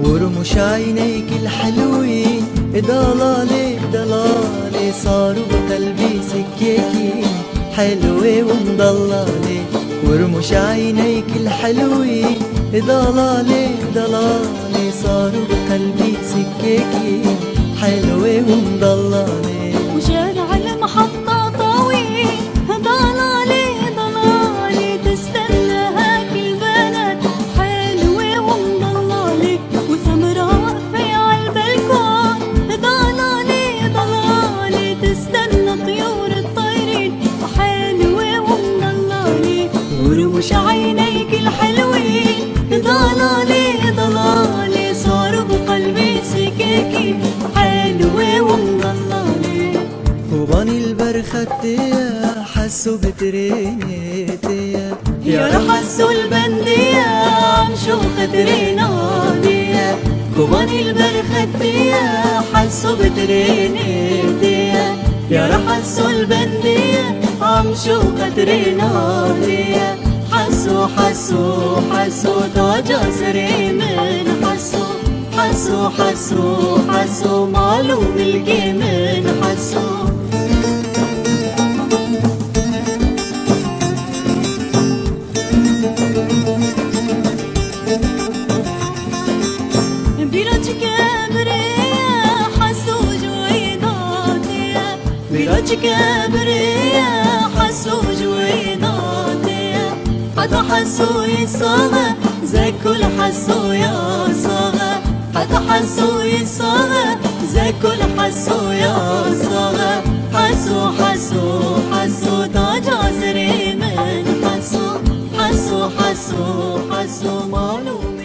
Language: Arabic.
ورموش عينيك الحلوين ضلالي ضلالي صاروا بقلبي سكاكين حلوة ومضلالي. ورموش عينيك الحلوين ضلالي ضلالي صاروا بقلبي سكاكين حلوة ومضلالي. وشارع المحطة طويل ضلالي ضلالي تستناها كل بنات حلوة ومضلالي. وسمراء في عالبلكون ضلالي ضلالي تستنى طيور الطيرين حلوة ومضلالي. ورموش عينيك الحلوين ضلالي ضلالي صاروا بقلبي سكاكين حلوة ومضلالي. وبني البرختية حسوا بترينيتية يا رح حسوا البندية عمشوا خطريناتية. كوباني البرختية حسوا بترينيتية يا رح حسوا البندية عمشوا خطريناتية. حسوا حسوا حسوا طاجة سري من حسوا حسوا حسوا حسوا معلوم الجيمن حسوا. بيرج كبرية حسوا جويناتية بيرج كبرية حسوا جويناتية. حتى حسوا يصاغى زي كل حسوا يا صاغى. حتى حسوا يصاغى زي كل حسوا يا صاغى. حسوا حسوا حسوا تاج عزري من حسوا حسوا حسوا حسوا معلوم